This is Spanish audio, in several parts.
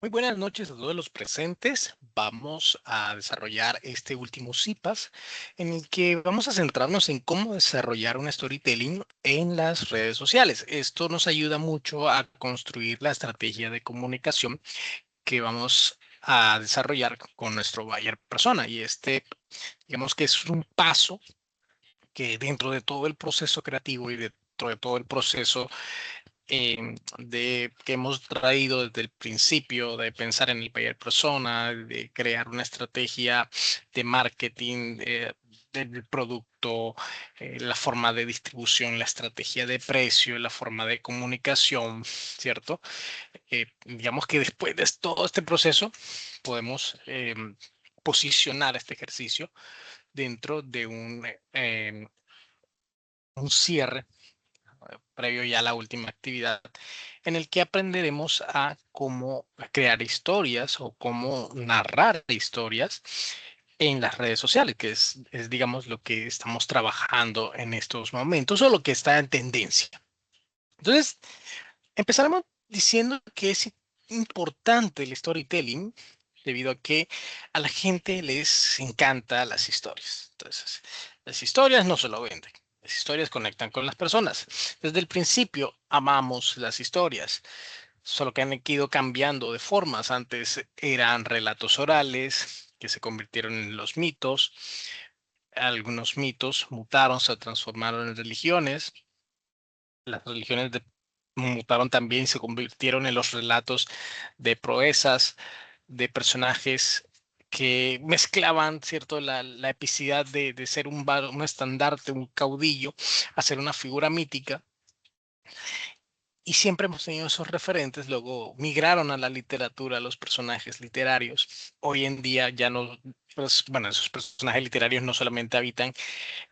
Muy buenas noches a todos los presentes. Vamos a desarrollar este último CIPAS en el que vamos a centrarnos en cómo desarrollar un storytelling en las redes sociales. Esto nos ayuda mucho a construir la estrategia de comunicación que vamos a desarrollar con nuestro buyer persona. Y digamos que es un paso que dentro de todo el proceso creativo y dentro de todo el proceso que hemos traído desde el principio de pensar en el buyer persona, de crear una estrategia de marketing del producto, la forma de distribución, la estrategia de precio, la forma de comunicación, ¿cierto? Digamos que después de todo este proceso podemos posicionar este ejercicio dentro de un cierre previo ya a la última actividad, en el que aprenderemos a cómo crear historias o cómo narrar historias en las redes sociales, que digamos, lo que estamos trabajando en estos momentos o lo que está en tendencia. Entonces, empezaremos diciendo que es importante el storytelling debido a que a la gente les encanta las historias. Entonces, las historias no se lo venden. Las historias conectan con las personas. Desde el principio amamos las historias, solo que han ido cambiando de formas. Antes eran relatos orales que se convirtieron en los mitos. Algunos mitos mutaron, se transformaron en religiones. Las religiones mutaron también y se convirtieron en los relatos de proezas de personajes que mezclaban, ¿cierto?, la epicidad de ser un estandarte, un caudillo, a ser una figura mítica. Y siempre hemos tenido esos referentes, luego migraron a la literatura, a los personajes literarios. Hoy en día ya no, pues, bueno, esos personajes literarios no solamente habitan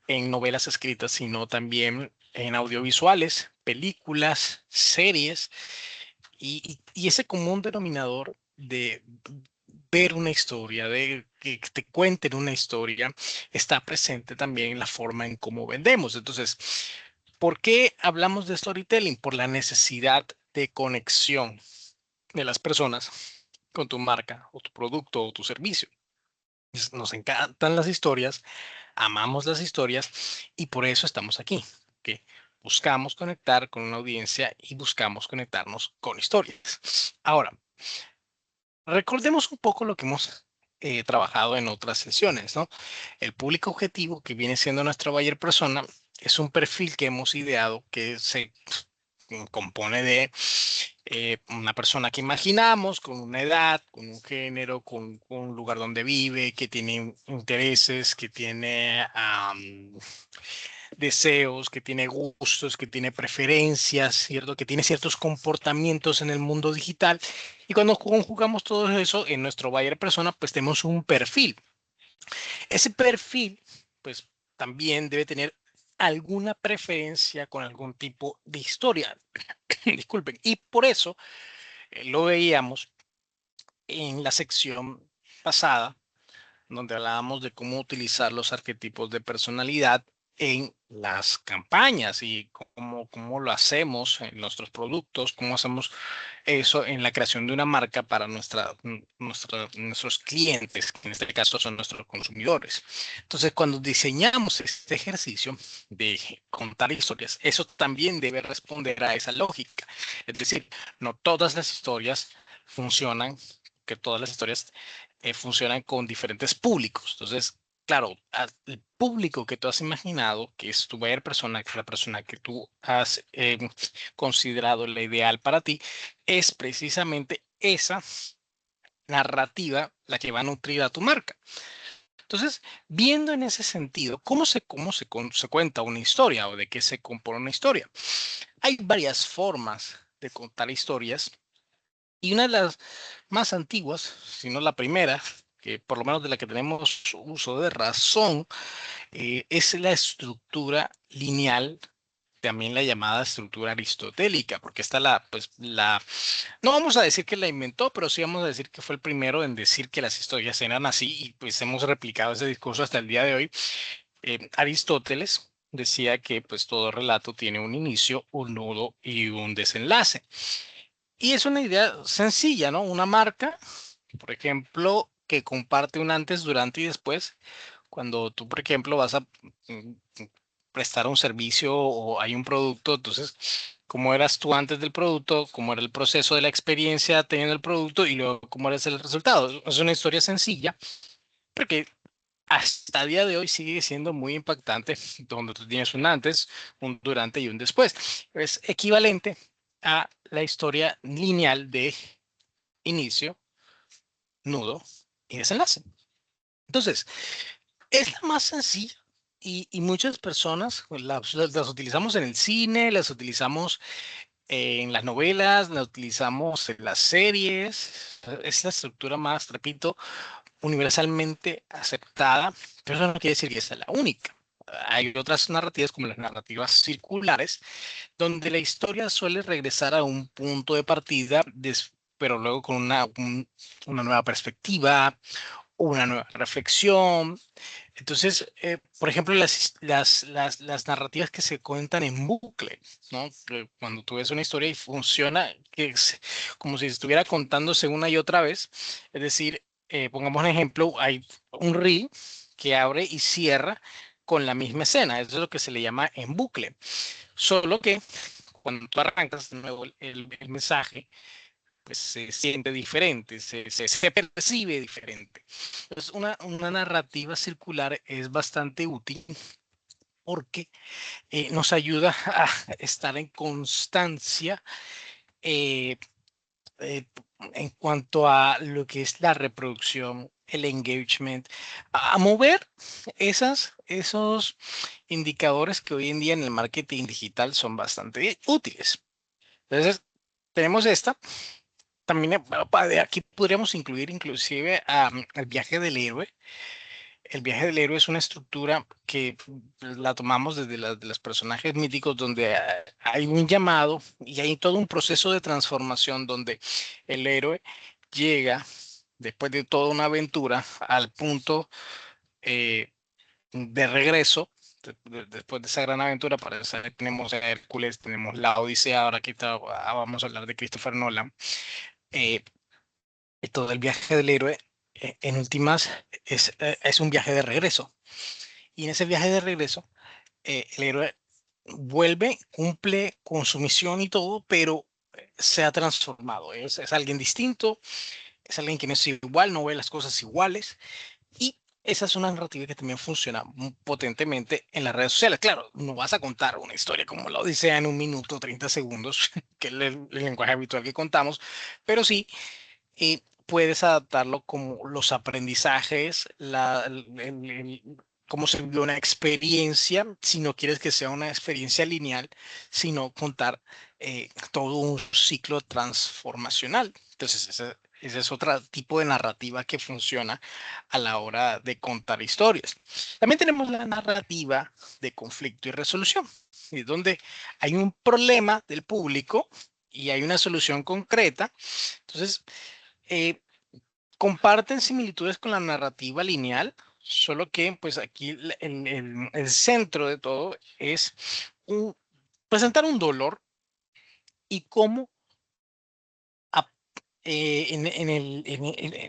en novelas escritas, sino también en audiovisuales, películas, series, y ese común denominador de ver una historia, de que te cuenten una historia, está presente también en la forma en cómo vendemos. Entonces, ¿por qué hablamos de storytelling? Por la necesidad de conexión de las personas con tu marca o tu producto o tu servicio. Nos encantan las historias, amamos las historias y por eso estamos aquí, que buscamos conectar con una audiencia y buscamos conectarnos con historias. Ahora, recordemos un poco lo que hemos trabajado en otras sesiones, ¿no? El público objetivo que viene siendo nuestra buyer persona es un perfil que hemos ideado que se compone de una persona que imaginamos con una edad, con un género, con un lugar donde vive, que tiene intereses, que tiene deseos, que tiene gustos, que tiene preferencias, ¿cierto? Que tiene ciertos comportamientos en el mundo digital. Y cuando conjugamos todo eso en nuestro buyer persona, pues tenemos un perfil. Ese perfil, pues también debe tener alguna preferencia con algún tipo de historia. Disculpen. Y por eso lo veíamos en la sección pasada, donde hablábamos de cómo utilizar los arquetipos de personalidad en las campañas y cómo lo hacemos en nuestros productos, cómo hacemos eso en la creación de una marca para nuestros clientes, que en este caso son nuestros consumidores. Entonces, cuando diseñamos este ejercicio de contar historias, eso también debe responder a esa lógica. Es decir, no todas las historias funcionan, que todas las historias funcionan con diferentes públicos. Entonces, claro, el público que tú has imaginado, que es tu buyer persona, que es la persona que tú has considerado la ideal para ti, es precisamente esa narrativa la que va a nutrir a tu marca. Entonces, viendo en ese sentido, ¿cómo se cuenta una historia o de qué se compone una historia? Hay varias formas de contar historias y una de las más antiguas, si no la primera, que por lo menos de la que tenemos uso de razón, es la estructura lineal, también la llamada estructura aristotélica, porque no vamos a decir que la inventó, pero sí vamos a decir que fue el primero en decir que las historias eran así y pues hemos replicado ese discurso hasta el día de hoy. Aristóteles decía que pues todo relato tiene un inicio, un nudo y un desenlace. Y es una idea sencilla, ¿no? Una marca, por ejemplo, que comparte un antes, durante y después. Cuando tú, por ejemplo, vas a mm, prestar un servicio o hay un producto, entonces, ¿cómo eras tú antes del producto? ¿Cómo era el proceso de la experiencia teniendo el producto? Y luego, ¿cómo eres el resultado? Es una historia sencilla, porque hasta el día de hoy sigue siendo muy impactante, donde tú tienes un antes, un durante y un después. Es equivalente a la historia lineal de inicio, nudo y desenlace. Entonces, es la más sencilla y muchas personas pues, las utilizamos en el cine, las utilizamos en las novelas, las utilizamos en las series. Es la estructura más, repito, universalmente aceptada, pero eso no quiere decir que sea la única. Hay otras narrativas como las narrativas circulares, donde la historia suele regresar a un punto de partida, pero luego con una nueva perspectiva, una nueva reflexión. Entonces, por ejemplo, las narrativas que se cuentan en bucle, ¿no? Cuando tú ves una historia y funciona que es como si estuviera contándose una y otra vez, es decir, pongamos un ejemplo, hay un reel que abre y cierra con la misma escena, eso es lo que se le llama en bucle, solo que cuando tú arrancas de nuevo el mensaje, pues se siente diferente, se percibe diferente. Entonces, una narrativa circular es bastante útil porque nos ayuda a estar en constancia eh, eh, en cuanto a lo que es la reproducción, el engagement, a mover esos indicadores que hoy en día en el marketing digital son bastante útiles. Entonces, tenemos esta. También de aquí podríamos incluir inclusive el viaje del héroe. El viaje del héroe es una estructura que pues, la tomamos desde de los personajes míticos donde hay un llamado y hay todo un proceso de transformación donde el héroe llega después de toda una aventura al punto eh, de regreso. Después de esa gran aventura, para eso tenemos a Hércules, tenemos la Odisea, ahora aquí vamos a hablar de Christopher Nolan. Eh, Todo el viaje del héroe, en últimas, es un viaje de regreso. Y en ese viaje de regreso, el héroe vuelve, cumple con su misión y todo, pero se ha transformado. Es alguien distinto, es alguien que no es igual, no ve las cosas iguales. Y esa es una narrativa que también funciona muy potentemente en las redes sociales. Claro, no vas a contar una historia como la Odisea en 1 minuto, 30 segundos, que es el lenguaje habitual que contamos, pero sí puedes adaptarlo como los aprendizajes, cómo se vive una experiencia, si no quieres que sea una experiencia lineal, sino contar todo un ciclo transformacional. Entonces, ese es otro tipo de narrativa que funciona a la hora de contar historias. También tenemos la narrativa de conflicto y resolución, y donde hay un problema del público y hay una solución concreta. Entonces, eh, comparten similitudes con la narrativa lineal, solo que pues aquí el centro de todo es presentar un dolor y cómo en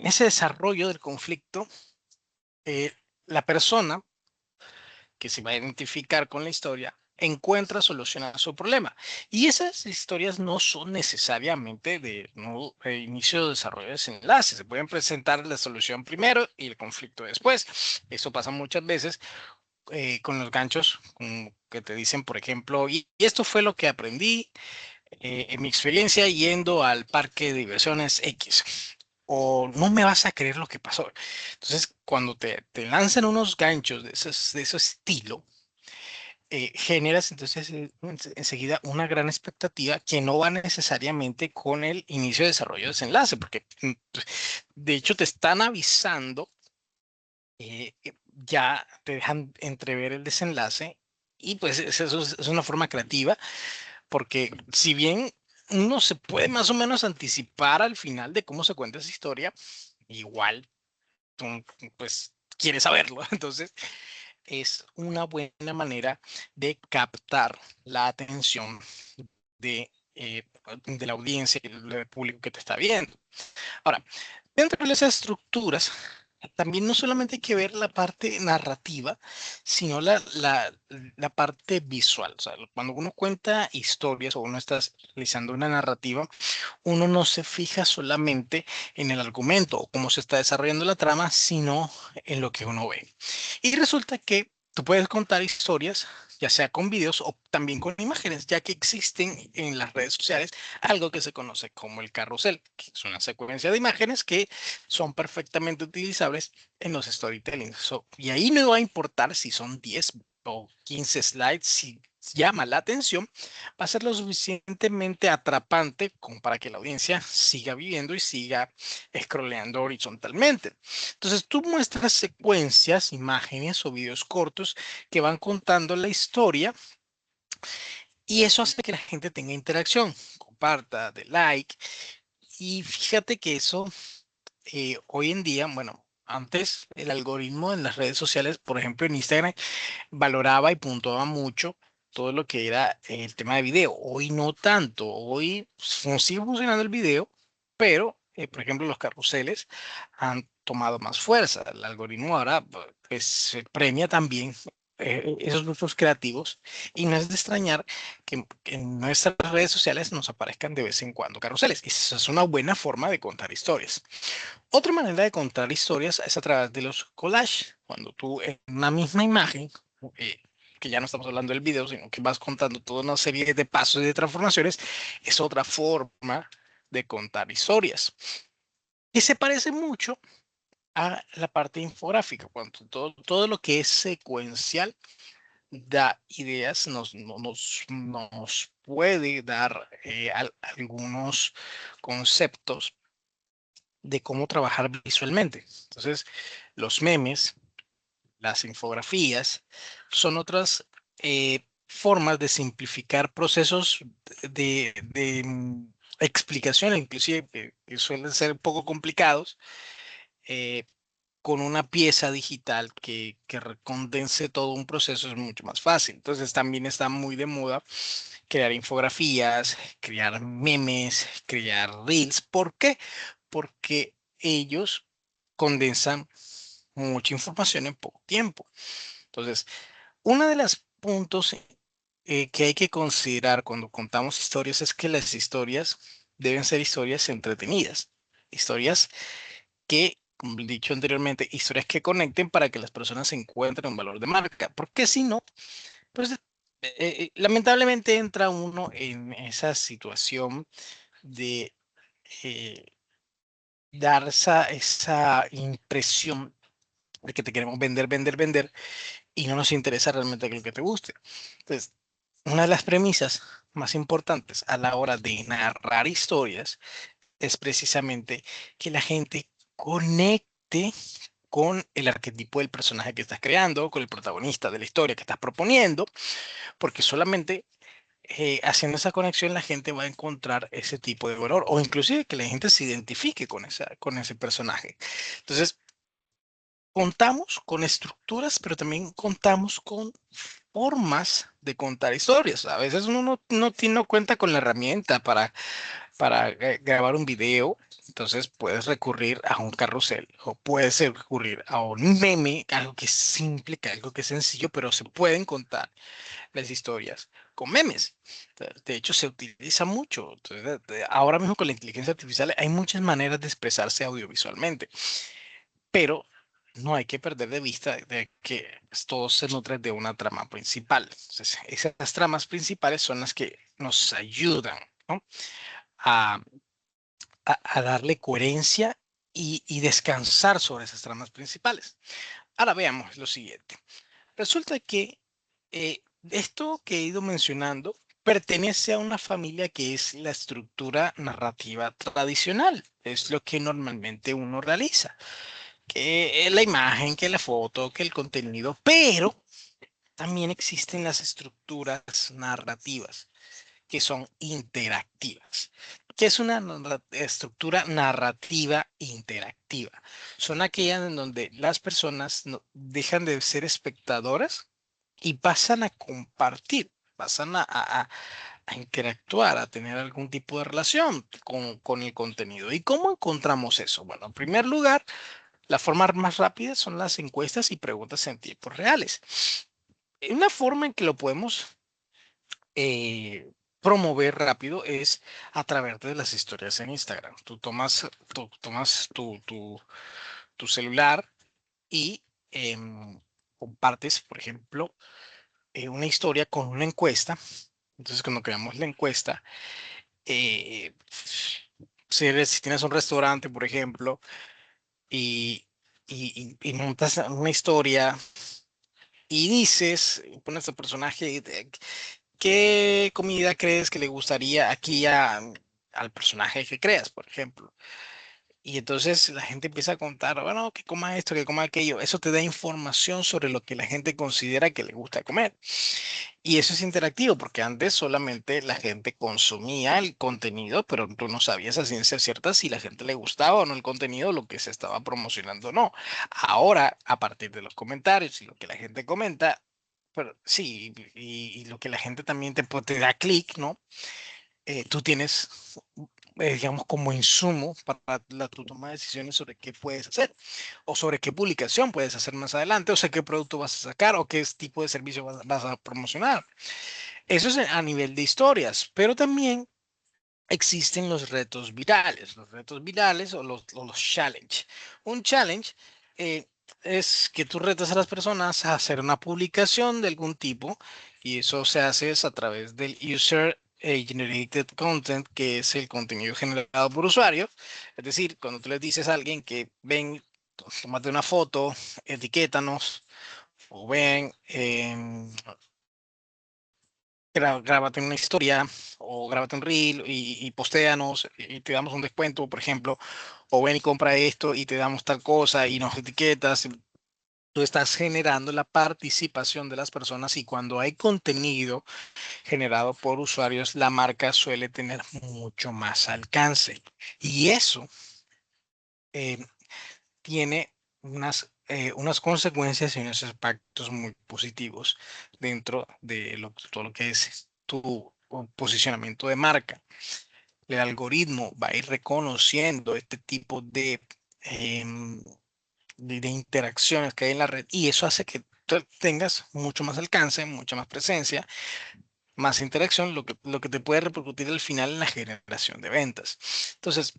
ese desarrollo del conflicto, eh, la persona que se va a identificar con la historia encuentra solución a su problema. Y esas historias no son necesariamente de inicio de desarrollo de desenlace. Se pueden presentar la solución primero y el conflicto después. Eso pasa muchas veces con los ganchos que te dicen, por ejemplo, y esto fue lo que aprendí en mi experiencia yendo al parque de diversiones X. O no me vas a creer lo que pasó. Entonces, cuando te lanzan unos ganchos de ese estilo, generas entonces enseguida una gran expectativa que no va necesariamente con el inicio de desarrollo de desenlace, porque de hecho te están avisando, ya te dejan entrever el desenlace y pues eso es una forma creativa, porque si bien uno se puede más o menos anticipar al final de cómo se cuenta esa historia, igual tú pues quieres saberlo, entonces es una buena manera de captar la atención de de la audiencia y del público que te está viendo. Ahora, dentro de esas estructuras, también no solamente hay que ver la parte narrativa, sino la parte visual. O sea, cuando uno cuenta historias o uno está realizando una narrativa, uno no se fija solamente en el argumento o cómo se está desarrollando la trama, sino en lo que uno ve. Y resulta que tú puedes contar historias, ya sea con videos o también con imágenes, ya que existen en las redes sociales algo que se conoce como el carrusel, que es una secuencia de imágenes que son perfectamente utilizables en los storytelling. Y ahí no va a importar si son 10 o 15 slides, si llama la atención, va a ser lo suficientemente atrapante como para que la audiencia siga viviendo y siga scrolleando horizontalmente. Entonces tú muestras secuencias, imágenes o videos cortos que van contando la historia y eso hace que la gente tenga interacción, comparta, de like. Y fíjate que eso hoy en día, bueno, antes el algoritmo en las redes sociales, por ejemplo en Instagram, valoraba y puntuaba mucho todo lo que era el tema de video. Hoy no tanto. Hoy sigue funcionando el video, pero, por ejemplo, los carruseles han tomado más fuerza. El algoritmo ahora pues, premia también esos grupos creativos y no es de extrañar que en nuestras redes sociales nos aparezcan de vez en cuando carruseles. Y esa es una buena forma de contar historias. Otra manera de contar historias es a través de los collages. Cuando tú en una misma imagen, eh, que ya no estamos hablando del video, sino que vas contando toda una serie de pasos y de transformaciones, es otra forma de contar historias. Y se parece mucho a la parte infográfica, cuando todo lo que es secuencial da ideas, nos puede dar algunos conceptos de cómo trabajar visualmente. Entonces, los memes, las infografías, son otras formas de simplificar procesos explicación, inclusive que suelen ser un poco complicados, eh, con una pieza digital que condense todo un proceso es mucho más fácil. Entonces también está muy de moda crear infografías, crear memes, crear reels. ¿Por qué? Porque ellos condensan mucha información en poco tiempo. Entonces, uno de los puntos que hay que considerar cuando contamos historias es que las historias deben ser historias entretenidas, historias que, como he dicho anteriormente, historias que conecten para que las personas encuentren un valor de marca, porque si no, pues lamentablemente entra uno en esa situación de eh, dar esa impresión de que te queremos vender, vender, vender y no nos interesa realmente lo que te guste. Entonces, una de las premisas más importantes a la hora de narrar historias es precisamente que la gente conecte con el arquetipo del personaje que estás creando, con el protagonista de la historia que estás proponiendo, porque solamente haciendo esa conexión la gente va a encontrar ese tipo de valor o inclusive que la gente se identifique con ese personaje. Entonces, contamos con estructuras, pero también contamos con formas de contar historias. A veces uno no cuenta con la herramienta para grabar un video, entonces puedes recurrir a un carrusel o puedes recurrir a un meme, algo que es simple, que algo que es sencillo, pero se pueden contar las historias con memes. De hecho, se utiliza mucho. Entonces, ahora mismo con la inteligencia artificial hay muchas maneras de expresarse audiovisualmente, pero no hay que perder de vista de que pues, todo se nutre de una trama principal. Entonces, esas tramas principales son las que nos ayudan, ¿no? a, a darle coherencia y descansar sobre esas tramas principales. Ahora veamos lo siguiente. Resulta que esto que he ido mencionando pertenece a una familia que es la estructura narrativa tradicional. Es lo que normalmente uno realiza. Que la imagen, que la foto, que el contenido, pero también existen las estructuras narrativas que son interactivas. ¿Qué es una estructura narrativa interactiva? Son aquellas en donde las personas dejan de ser espectadoras y pasan a compartir, pasan a a interactuar, a tener algún tipo de relación con el contenido. ¿Y cómo encontramos eso? Bueno, en primer lugar, la forma más rápida son las encuestas y preguntas en tiempos reales. Una forma en que lo podemos promover rápido es a través de las historias en Instagram. Tú tomas tu celular y compartes, por ejemplo, una historia con una encuesta. Entonces, cuando creamos la encuesta, eh, si tienes un restaurante, por ejemplo, y, y montas una historia y dices, pones tu personaje, ¿qué comida crees que le gustaría aquí al personaje que creas, por ejemplo? Y entonces la gente empieza a contar, bueno, que coma esto, que coma aquello. Eso te da información sobre lo que la gente considera que le gusta comer. Y eso es interactivo, porque antes solamente la gente consumía el contenido, pero tú no sabías a ciencia cierta si la gente le gustaba o no el contenido, lo que se estaba promocionando o no. Ahora, a partir de los comentarios y lo que la gente comenta, pero sí, y lo que la gente también te da clic, ¿no? Tú tienes, digamos, como insumo para tu toma de decisiones sobre qué puedes hacer o sobre qué publicación puedes hacer más adelante, o sea, qué producto vas a sacar o qué tipo de servicio vas a promocionar. Eso es a nivel de historias, pero también existen los retos virales. Los retos virales o los challenge. Un challenge eh, es que tú retas a las personas a hacer una publicación de algún tipo y eso se hace es a través del user generated content, que es el contenido generado por usuario. Es decir, cuando tú le dices a alguien que ven, tómate una foto, etiquétanos o ven, grábate una historia o grábate un reel y postéanos y te damos un descuento, por ejemplo, o ven y compra esto y te damos tal cosa y nos etiquetas. Tú estás generando la participación de las personas y cuando hay contenido generado por usuarios, la marca suele tener mucho más alcance. Y eso eh, tiene unas consecuencias y unos impactos muy positivos dentro de todo lo que es tu posicionamiento de marca. El algoritmo va a ir reconociendo este tipo em, de interacciones que hay en la red y eso hace que tú tengas mucho más alcance, mucha más presencia, más interacción, lo que te puede repercutir al final en la generación de ventas. Entonces,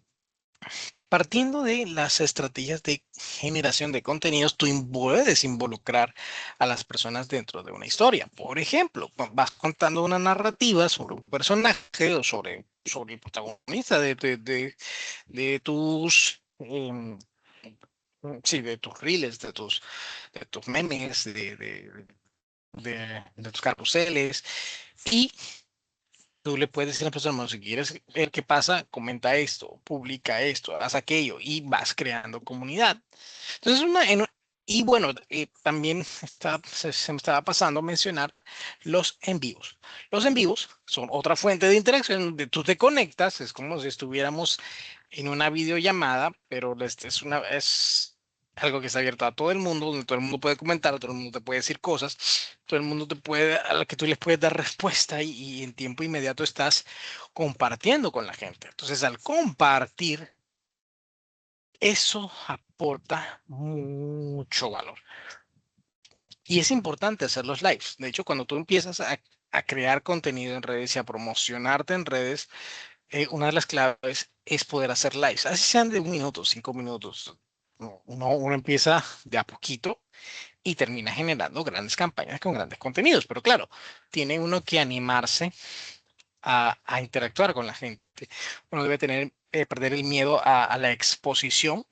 partiendo de las estrategias de generación de contenidos, tú puedes involucrar a las personas dentro de una historia. Por ejemplo, vas contando una narrativa sobre un personaje o sobre el protagonista de tus, sí, de tus reels, de tus memes, de tus carruseles. Y tú le puedes decir a la persona, "Bueno, si quieres ver qué pasa, comenta esto, publica esto, haz aquello y vas creando comunidad". Entonces, y bueno, también se me estaba pasando a mencionar los en vivos. Los en vivos son otra fuente de interacción donde tú te conectas, es como si estuviéramos en una videollamada, pero es algo que está abierto a todo el mundo, donde todo el mundo puede comentar, todo el mundo te puede decir cosas, todo el mundo a la que tú les puedes dar respuesta y en tiempo inmediato estás compartiendo con la gente. Entonces, al compartir, eso aporta mucho valor. Y es importante hacer los lives. De hecho, cuando tú empiezas a crear contenido en redes y a promocionarte en redes, una de las claves es poder hacer lives. Así sean de 1 minuto, 5 minutos. No, uno empieza de a poquito y termina generando grandes campañas con grandes contenidos. Pero claro, tiene uno que animarse a interactuar con la gente. Uno debe perder el miedo a la exposición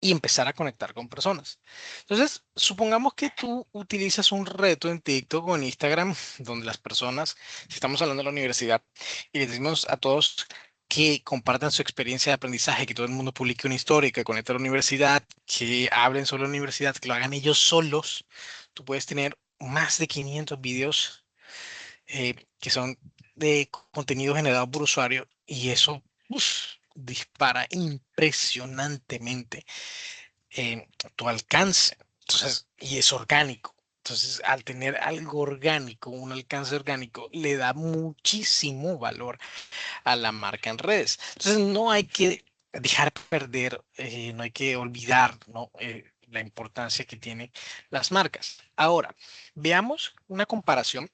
y empezar a conectar con personas. Entonces, supongamos que tú utilizas un reto en TikTok o en Instagram donde las personas, si estamos hablando de la universidad, y les decimos a todos que compartan su experiencia de aprendizaje, que todo el mundo publique una historia, que conecte a la universidad, que hablen sobre la universidad, que lo hagan ellos solos, tú puedes tener más de 500 videos que son de contenido generado por usuario y eso dispara impresionantemente tu alcance. Entonces, y es orgánico. Entonces, al tener algo orgánico, un alcance orgánico, le da muchísimo valor a la marca en redes. Entonces, no hay que dejar perder, no hay que olvidar, ¿no? La importancia que tienen las marcas. Ahora, veamos una comparación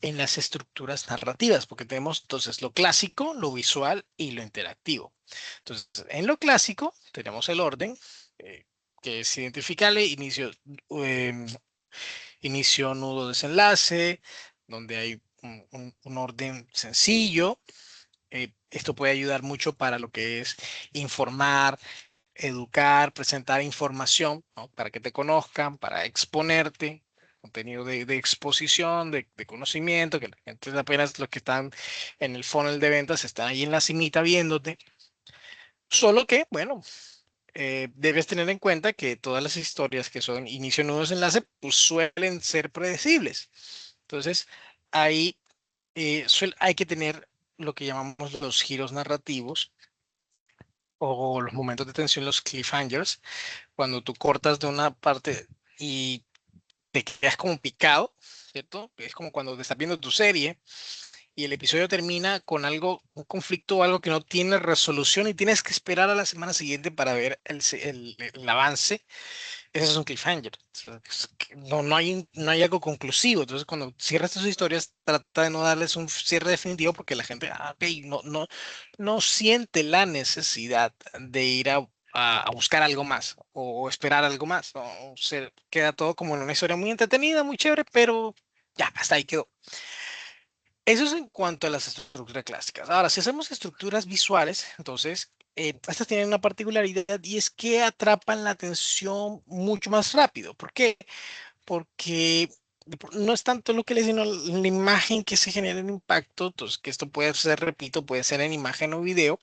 en las estructuras narrativas, porque tenemos entonces lo clásico, lo visual y lo interactivo. Entonces, en lo clásico tenemos el orden, que es identificable, em, inicio, nudo, desenlace, donde hay un orden sencillo. Esto puede ayudar mucho para lo que es informar, educar, presentar información, ¿no? Para que te conozcan, para exponerte, contenido de exposición, de conocimiento, que la gente apenas los que están en el funnel de ventas están ahí en la cimita viéndote. Solo que, bueno, debes tener en cuenta que todas las historias que son inicio, nudo, desenlace, pues suelen ser predecibles. Entonces, ahí hay que tener lo que llamamos los giros narrativos o los momentos de tensión, los cliffhangers, cuando tú cortas de una parte y te quedas como picado, ¿cierto? Es como cuando te estás viendo tu serie y el episodio termina con algo, un conflicto o algo que no tiene resolución y tienes que esperar a la semana siguiente para ver el avance. Ese es un cliffhanger. No, no hay algo conclusivo. Entonces, cuando cierras tus historias, trata de no darles un cierre definitivo porque la gente, ok, no siente la necesidad de ir a buscar algo más o esperar algo más. O se queda todo como en una historia muy entretenida, muy chévere, pero ya, hasta ahí quedó. Eso es en cuanto a las estructuras clásicas. Ahora, si hacemos estructuras visuales, entonces, estas tienen una particularidad y es que atrapan la atención mucho más rápido. ¿Por qué? Porque no es tanto lo que le sino la imagen que se genera el impacto. Entonces, que esto puede ser, repito, puede ser en imagen o video,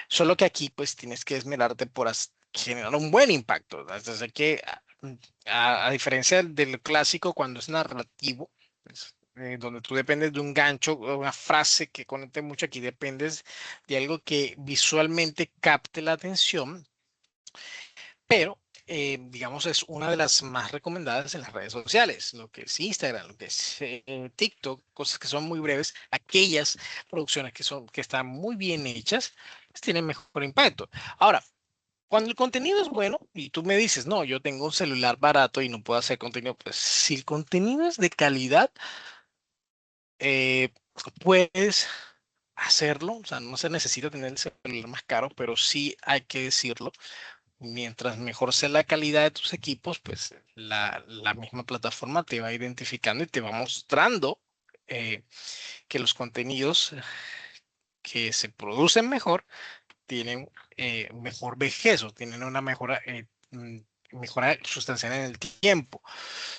solo que aquí pues tienes que esmerarte por generar un buen impacto. Desde que, a diferencia del clásico, cuando es narrativo, pues, donde tú dependes de un gancho o una frase que conecte mucho, aquí dependes de algo que visualmente capte la atención, pero digamos es una de las más recomendadas en las redes sociales, lo que es Instagram, lo que es TikTok, cosas que son muy breves, aquellas producciones que están muy bien hechas, pues tienen mejor impacto. Ahora, cuando el contenido es bueno y tú me dices, no, yo tengo un celular barato y no puedo hacer contenido, pues si el contenido es de calidad, eh, puedes hacerlo, o sea, no se necesita tener el celular más caro, pero sí hay que decirlo. Mientras mejor sea la calidad de tus equipos, pues la misma plataforma te va identificando y te va mostrando que los contenidos que se producen mejor tienen mejor vejez o tienen una mejora sustancial en el tiempo.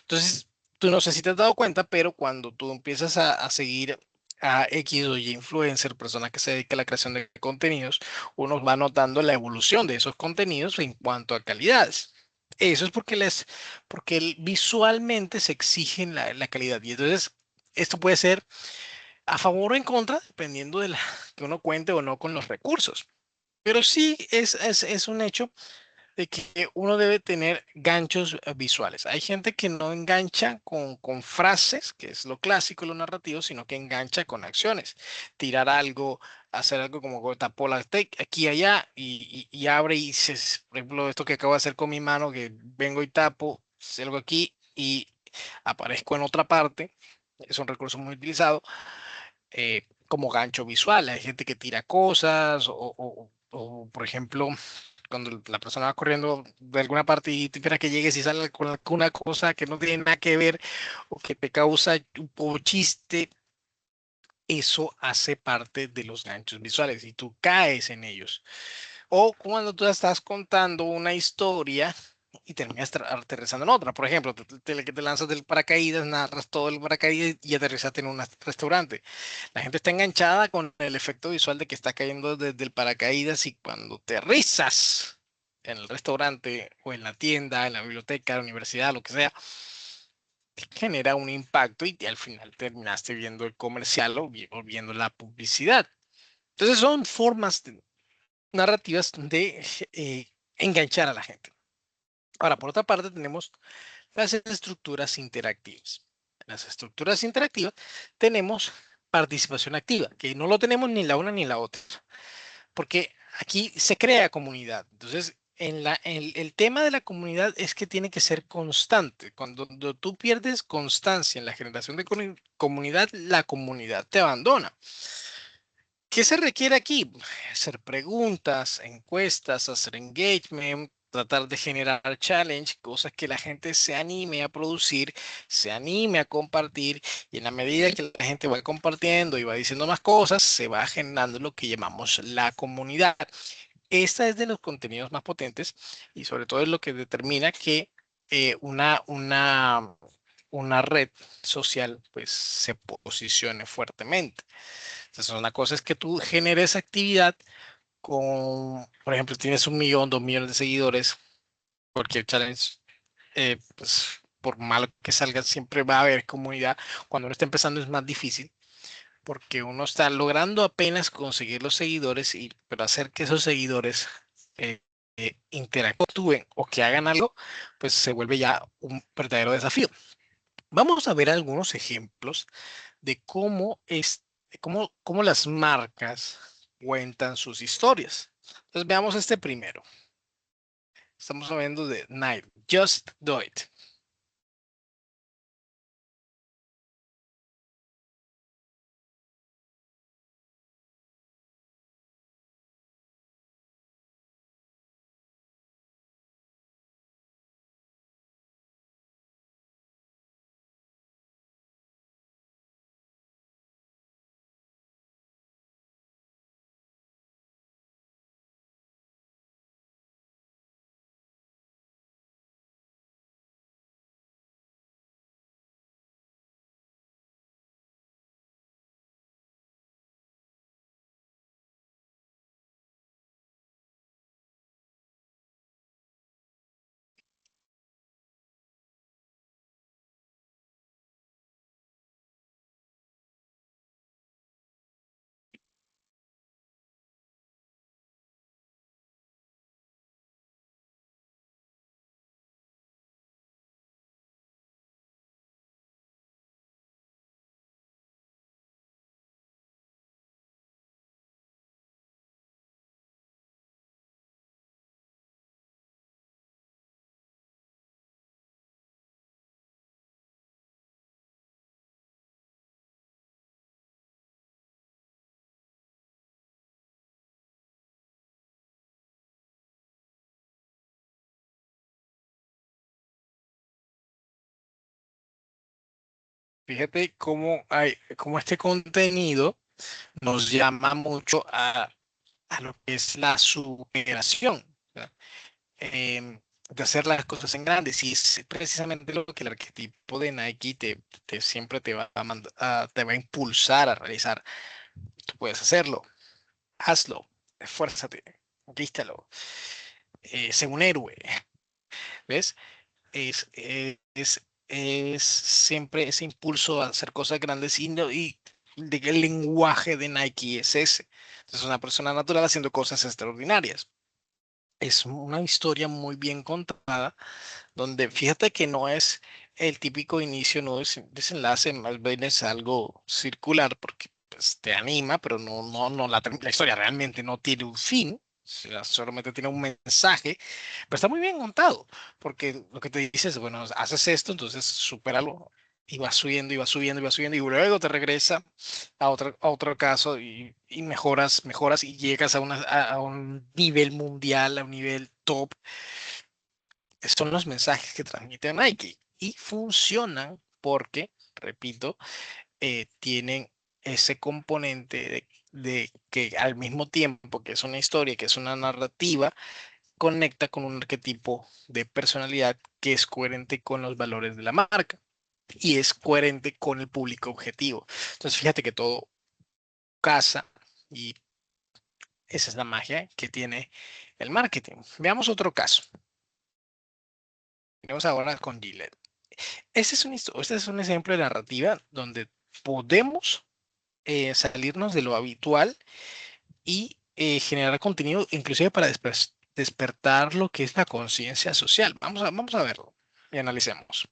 Entonces, tú no sé si te has dado cuenta, pero cuando tú empiezas a seguir a X o Y influencer, persona que se dedica a la creación de contenidos, uno va notando la evolución de esos contenidos en cuanto a calidades. Eso es porque visualmente se exige la calidad. Y entonces, esto puede ser a favor o en contra, dependiendo de que uno cuente o no con los recursos. Pero sí es un hecho de que uno debe tener ganchos visuales. Hay gente que no engancha con frases, que es lo clásico, lo narrativo, sino que engancha con acciones. Tirar algo, hacer algo como tapó la aquí y allá y abre y por ejemplo, esto que acabo de hacer con mi mano, que vengo y tapo, algo aquí y aparezco en otra parte. Es un recurso muy utilizado como gancho visual. Hay gente que tira cosas o, por ejemplo, cuando la persona va corriendo de alguna parte y tú esperas que llegues y sale con alguna cosa que no tiene nada que ver o que te causa un poco chiste, eso hace parte de los ganchos visuales y tú caes en ellos. O cuando tú estás contando una historia y terminas aterrizando en otra. Por ejemplo, te lanzas del paracaídas, narras todo el paracaídas y aterrizaste en un restaurante. La gente está enganchada con el efecto visual de que está cayendo desde el paracaídas y cuando aterrizas en el restaurante o en la tienda, en la biblioteca, la universidad, lo que sea, genera un impacto y al final terminaste viendo el comercial o viendo la publicidad. Entonces son formas narrativas de enganchar a la gente. Ahora, por otra parte, tenemos las estructuras interactivas. En las estructuras interactivas tenemos participación activa, que no lo tenemos ni la una ni la otra, porque aquí se crea comunidad. Entonces, el tema de la comunidad es que tiene que ser constante. Cuando tú pierdes constancia en la generación de comunidad, la comunidad te abandona. ¿Qué se requiere aquí? Hacer preguntas, encuestas, hacer engagement, tratar de generar challenge, cosas que la gente se anime a producir, se anime a compartir, y en la medida que la gente va compartiendo y va diciendo más cosas, se va generando lo que llamamos la comunidad. Esta es de los contenidos más potentes y sobre todo es lo que determina que una red social pues se posicione fuertemente. Entonces, una cosa es que tú generes actividad con, por ejemplo, tienes 1 millón, 2 millones de seguidores, cualquier challenge, pues por malo que salga, siempre va a haber comunidad. Cuando uno está empezando es más difícil porque uno está logrando apenas conseguir los seguidores, pero hacer que esos seguidores eh, interactúen o que hagan algo, pues se vuelve ya un verdadero desafío. Vamos a ver algunos ejemplos de cómo las marcas cuentan sus historias. Entonces veamos este primero. Estamos hablando de Nike. Just Do It. Fíjate cómo este contenido nos llama mucho a lo que es la superación, ¿verdad? De hacer las cosas en grandes. Y es precisamente lo que el arquetipo de Nike siempre te va a impulsar a realizar. Tú puedes hacerlo, hazlo, esfuérzate, conquístalo, sé un héroe, ¿ves? Es siempre ese impulso a hacer cosas grandes el lenguaje de Nike es ese. Es una persona natural haciendo cosas extraordinarias. Es una historia muy bien contada, donde fíjate que no es el típico inicio, no es desenlace, más bien es algo circular porque pues, te anima, pero no, la historia realmente no tiene un fin, o sea, solamente tiene un mensaje, pero está muy bien contado, porque lo que te dices, bueno, haces esto, entonces supéralo. Y vas subiendo y vas subiendo y vas subiendo y luego te regresa a otro caso y mejoras y llegas a un nivel mundial, a un nivel top. Son los mensajes que transmite Nike y funcionan porque, repito, tienen ese componente de que al mismo tiempo que es una historia, que es una narrativa, conecta con un arquetipo de personalidad que es coherente con los valores de la marca y es coherente con el público objetivo. Entonces, fíjate que todo casa y esa es la magia que tiene el marketing. Veamos otro caso. Tenemos ahora con Gillette. Este es un ejemplo de narrativa donde podemos salirnos de lo habitual y generar contenido inclusive para despertar lo que es la conciencia social. Vamos a verlo. y analicemos.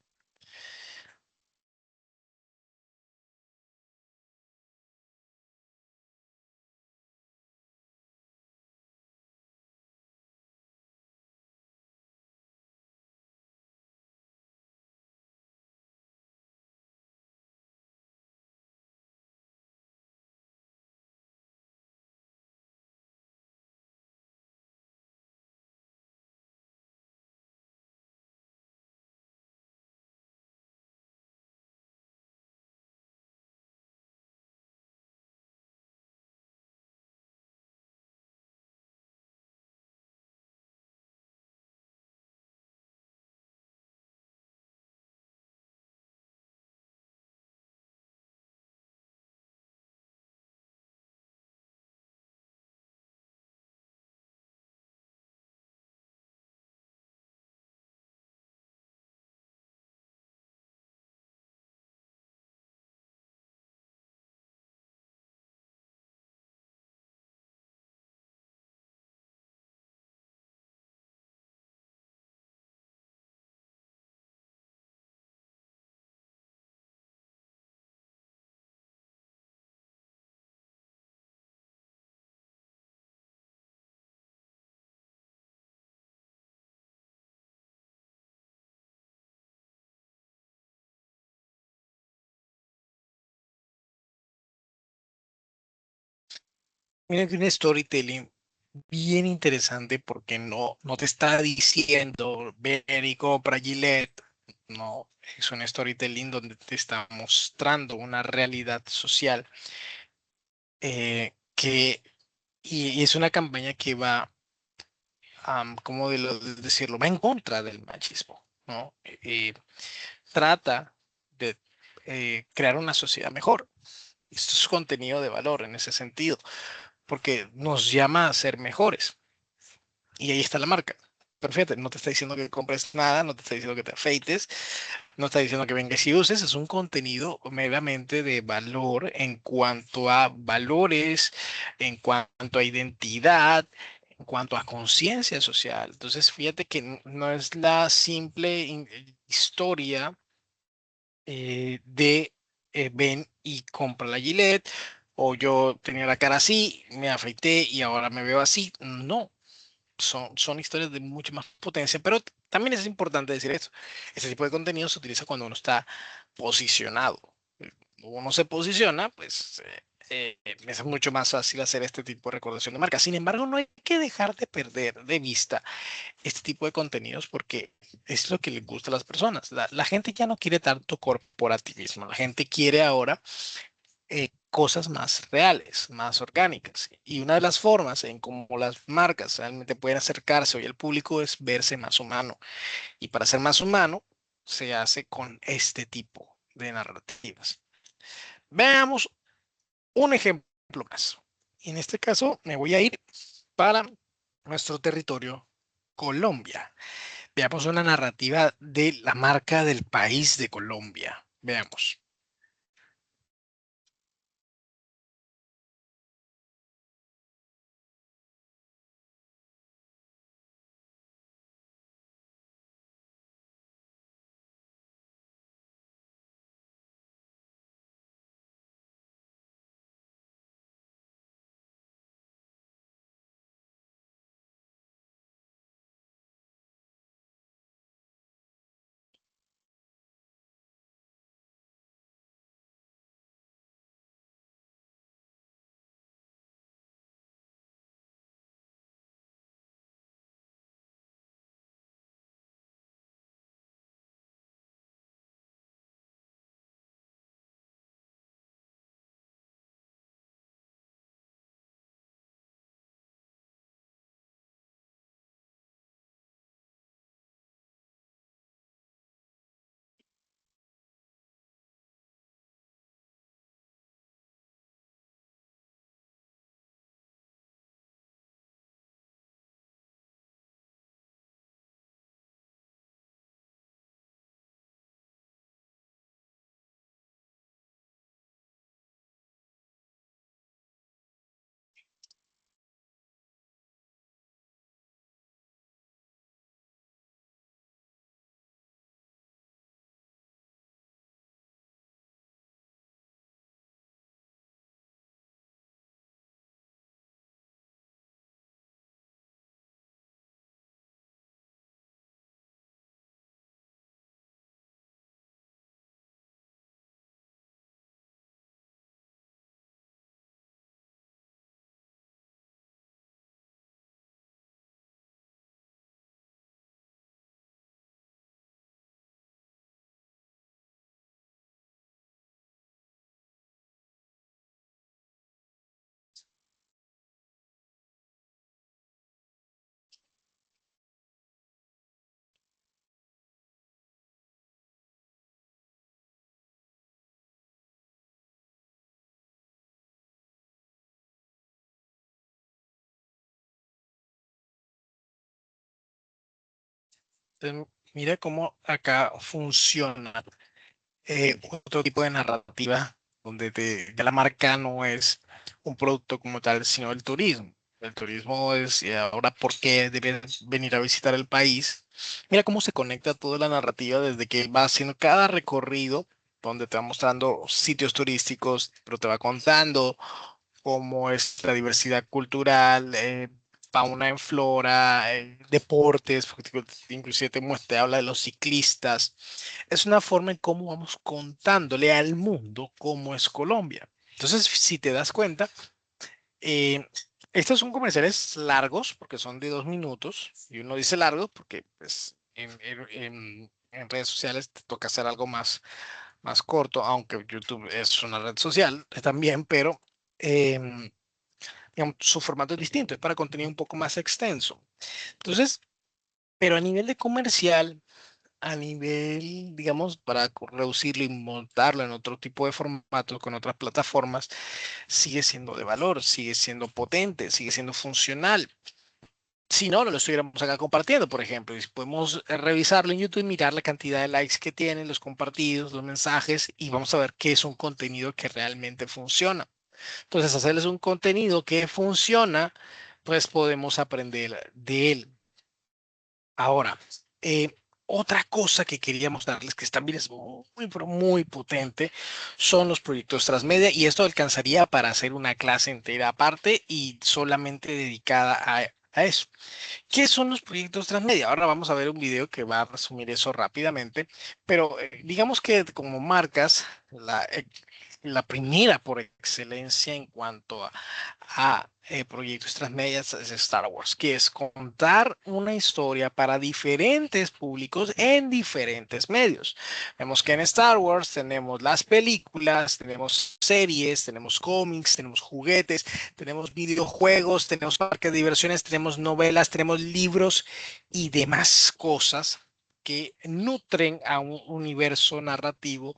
Mira que un storytelling bien interesante porque no te está diciendo ver y compra Gillette. No, es un storytelling donde te está mostrando una realidad social y es una campaña que va, ¿cómo decirlo? Va en contra del machismo, ¿no? Trata de crear una sociedad mejor. Esto es contenido de valor en ese sentido, porque nos llama a ser mejores. Y ahí está la marca. Pero fíjate, no te está diciendo que compres nada, no te está diciendo que te afeites, no está diciendo que vengas y uses, es un contenido meramente de valor en cuanto a valores, en cuanto a identidad, en cuanto a conciencia social. Entonces, fíjate que no es la simple historia de ven y compra la Gillette, o yo tenía la cara así, me afeité y ahora me veo así. No, son historias de mucha más potencia, pero también es importante decir esto. Este tipo de contenido se utiliza cuando uno está posicionado. Uno se posiciona, pues es mucho más fácil hacer este tipo de recordación de marca. Sin embargo, no hay que dejar de perder de vista este tipo de contenidos porque es lo que les gusta a las personas. La gente ya no quiere tanto corporativismo, la gente quiere ahora cosas más reales, más orgánicas. Y una de las formas en cómo las marcas realmente pueden acercarse hoy al público es verse más humano. Y para ser más humano se hace con este tipo de narrativas. Veamos un ejemplo más. En este caso me voy a ir para nuestro territorio, Colombia. Veamos una narrativa de la marca del país de Colombia. Veamos. Mira cómo acá funciona otro tipo de narrativa donde ya la marca no es un producto como tal, sino el turismo. El turismo es, y ahora, ¿por qué debes venir a visitar el país? Mira cómo se conecta toda la narrativa desde que va haciendo cada recorrido, donde te va mostrando sitios turísticos, pero te va contando cómo es la diversidad cultural, fauna en flora, deportes, porque inclusive te habla de los ciclistas. Es una forma en cómo vamos contándole al mundo cómo es Colombia. Entonces, si te das cuenta, eh, estos son comerciales largos porque son de 2 minutos y uno dice largos porque pues, en redes sociales te toca hacer algo más corto, aunque YouTube es una red social también, pero em, digamos, su formato es distinto, es para contenido un poco más extenso. Entonces, pero a nivel de comercial, a nivel, digamos, para reducirlo y montarlo en otro tipo de formatos con otras plataformas, sigue siendo de valor, sigue siendo potente, sigue siendo funcional. Si no, no lo estuviéramos acá compartiendo, por ejemplo, y podemos revisarlo en YouTube y mirar la cantidad de likes que tiene, los compartidos, los mensajes, y vamos a ver qué es un contenido que realmente funciona. Entonces, hacerles un contenido que funciona, pues podemos aprender de él. Ahora, otra cosa que quería mostrarles, que también es muy, pero muy potente, son los proyectos transmedia, y esto alcanzaría para hacer una clase entera aparte y solamente dedicada a eso. ¿Qué son los proyectos transmedia? Ahora vamos a ver un video que va a resumir eso rápidamente, pero digamos que como marcas, la primera por excelencia en cuanto a proyectos transmedia es Star Wars, que es contar una historia para diferentes públicos en diferentes medios. Vemos que en Star Wars tenemos las películas, tenemos series, tenemos cómics, tenemos juguetes, tenemos videojuegos, tenemos parques de diversiones, tenemos novelas, tenemos libros y demás cosas que nutren a un universo narrativo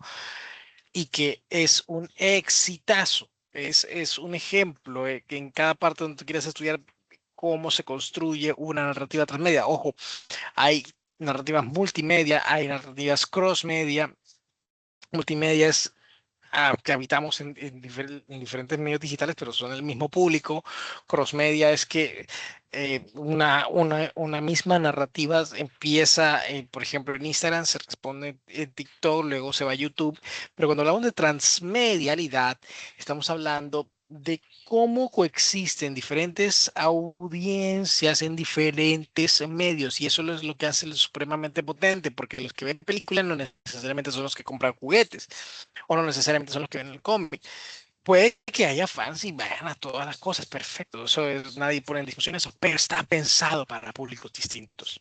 y que es un exitazo. Es un ejemplo que en cada parte donde tú quieras estudiar cómo se construye una narrativa transmedia. Ojo, hay narrativas multimedia, hay narrativas cross media. Multimedia es que habitamos en diferentes medios digitales, pero son el mismo público. Crossmedia es que una misma narrativa empieza, por ejemplo, en Instagram, se responde en TikTok, luego se va a YouTube, pero cuando hablamos de transmedialidad, estamos hablando de cómo coexisten diferentes audiencias en diferentes medios, y eso es lo que hace lo supremamente potente, porque los que ven películas no necesariamente son los que compran juguetes o no necesariamente son los que ven el cómic. Puede que haya fans y vayan a todas las cosas, perfecto, eso es, nadie pone en discusión eso, pero está pensado para públicos distintos.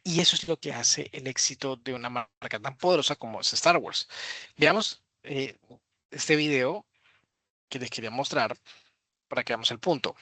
Y eso es lo que hace el éxito de una marca tan poderosa como es Star Wars. Veamos este video que les quería mostrar para que veamos el punto.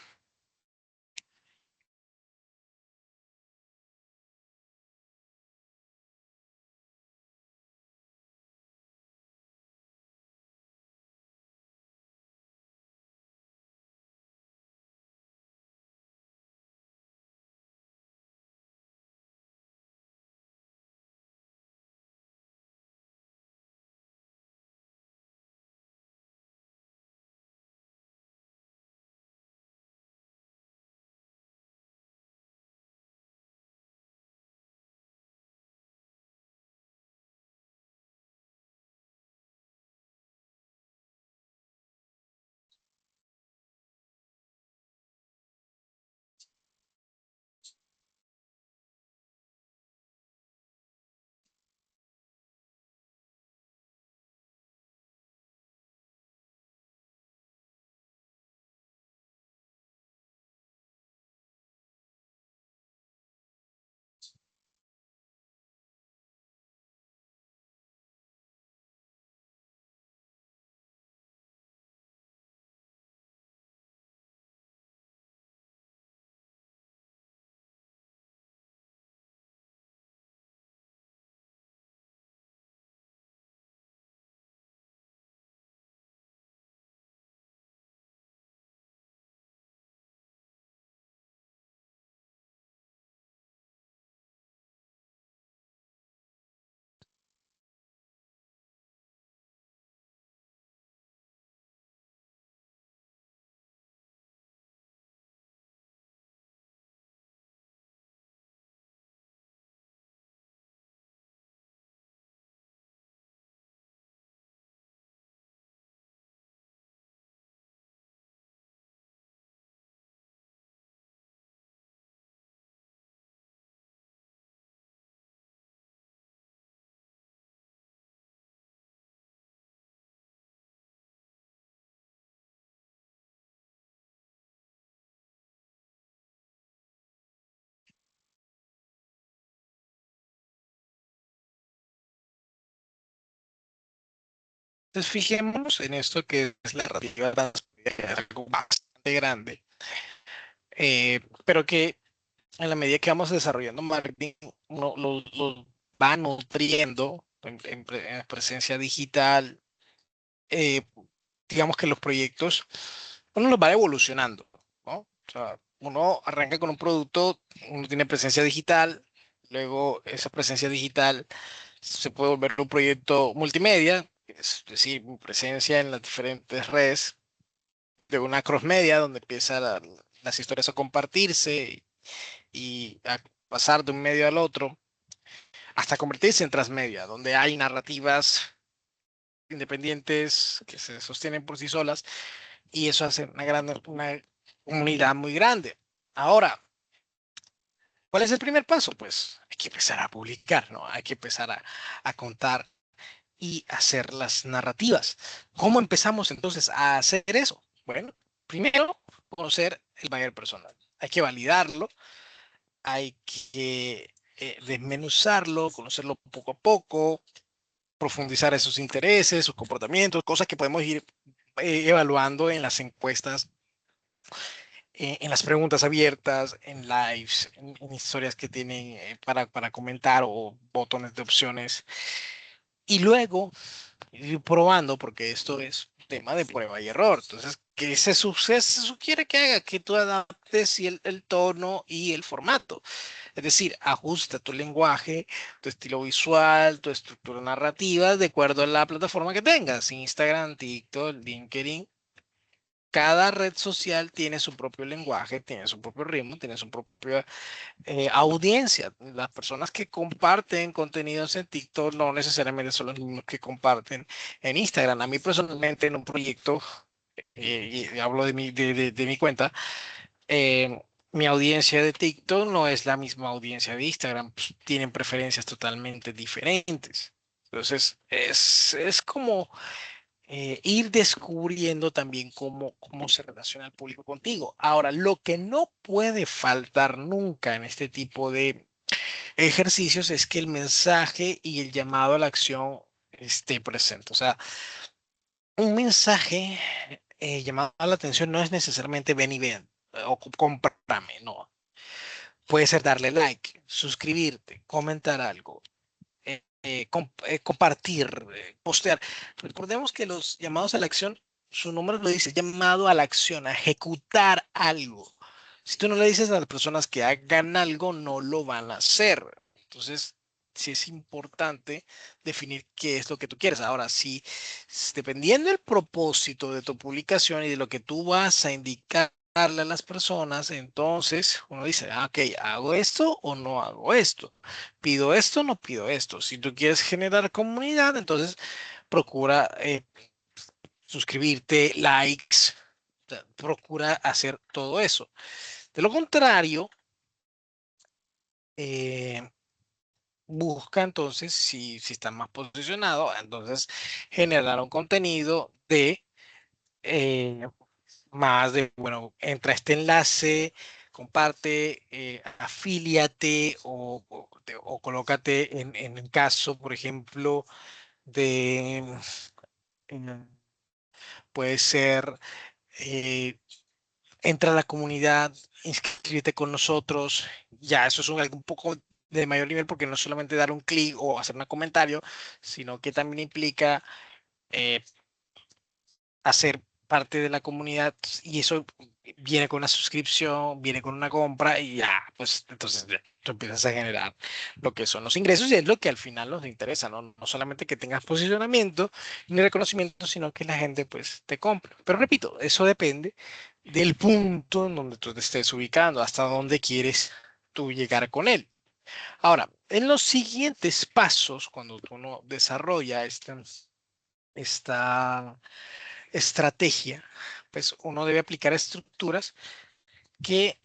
Entonces, fijémonos en esto que es la narrativa transmedia, que es algo bastante grande, pero que en la medida que vamos desarrollando marketing, uno lo va nutriendo en presencia digital. eh, digamos que los proyectos, uno los va evolucionando, ¿no? O sea, uno arranca con un producto, uno tiene presencia digital, luego esa presencia digital se puede volver un proyecto multimedia, es decir, presencia en las diferentes redes de una cross media donde empiezan las historias a compartirse y a pasar de un medio al otro hasta convertirse en transmedia, donde hay narrativas independientes que se sostienen por sí solas y eso hace una comunidad muy grande. Ahora, ¿cuál es el primer paso? Pues hay que empezar a publicar, ¿no? Hay que empezar a contar y hacer las narrativas. ¿Cómo empezamos entonces a hacer eso? Bueno, primero, conocer el buyer personal. Hay que validarlo, hay que desmenuzarlo, conocerlo poco a poco, profundizar esos intereses, sus comportamientos, cosas que podemos ir evaluando en las encuestas, en las preguntas abiertas, en lives, en historias que tienen para comentar o botones de opciones. Y luego ir probando, porque esto es tema de prueba y error. Entonces, ¿qué se sugiere que haga? Que tú adaptes el tono y el formato. Es decir, ajusta tu lenguaje, tu estilo visual, tu estructura narrativa de acuerdo a la plataforma que tengas. Instagram, TikTok, LinkedIn. Cada red social tiene su propio lenguaje, tiene su propio ritmo, tiene su propia audiencia. Las personas que comparten contenidos en TikTok no necesariamente son los mismos que comparten en Instagram. A mí personalmente en un proyecto, y hablo de mi cuenta, eh, mi audiencia de TikTok no es la misma audiencia de Instagram, pues, tienen preferencias totalmente diferentes. Entonces, es como ir descubriendo también cómo se relaciona el público contigo. Ahora, lo que no puede faltar nunca en este tipo de ejercicios es que el mensaje y el llamado a la acción esté presente. O sea, un mensaje llamado a la atención no es necesariamente ven y ven o cómprame, no. Puede ser darle like, suscribirte, comentar algo, compartir, postear. Recordemos que los llamados a la acción, su nombre lo dice, llamado a la acción, a ejecutar algo. Si tú no le dices a las personas que hagan algo, no lo van a hacer. Entonces, sí es importante definir qué es lo que tú quieres. Ahora, sí, dependiendo del propósito de tu publicación y de lo que tú vas a indicar a las personas, entonces uno dice, ah, ok, ¿hago esto o no hago esto? ¿Pido esto o no pido esto? Si tú quieres generar comunidad, entonces procura suscribirte, likes, procura hacer todo eso. De lo contrario, eh, busca entonces, si está más posicionado, entonces generar un contenido de eh, más de, bueno, entra a este enlace, comparte, afíliate o colócate en el caso, por ejemplo, de, mm, puede ser, eh, entra a la comunidad, inscríbete con nosotros, ya eso es algo un poco de mayor nivel porque no solamente dar un clic o hacer un comentario, sino que también implica eh, hacer parte de la comunidad y eso viene con una suscripción, viene con una compra y ya, pues entonces ya, tú empiezas a generar lo que son los ingresos y es lo que al final nos interesa, ¿no? No solamente que tengas posicionamiento ni reconocimiento, sino que la gente pues te compre. Pero repito, eso depende del punto en donde tú te estés ubicando, hasta dónde quieres tú llegar con él. Ahora, en los siguientes pasos, cuando uno desarrolla esta estrategia, pues uno debe aplicar estructuras que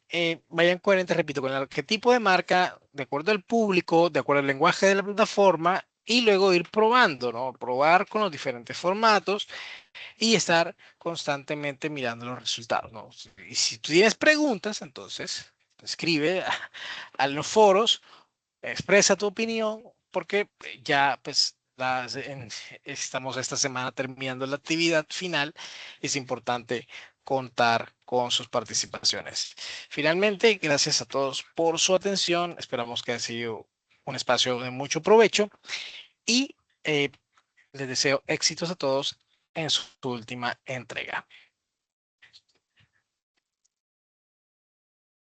vayan coherentes, repito, con el arquetipo de marca, de acuerdo al público, de acuerdo al lenguaje de la plataforma y luego ir probando, ¿no? Probar con los diferentes formatos y estar constantemente mirando los resultados, ¿no? Y si tú tienes preguntas, entonces escribe a los foros, expresa tu opinión, porque ya pues estamos esta semana terminando la actividad final, es importante contar con sus participaciones. Finalmente, gracias a todos por su atención. Esperamos que haya sido un espacio de mucho provecho y les deseo éxitos a todos en su última entrega.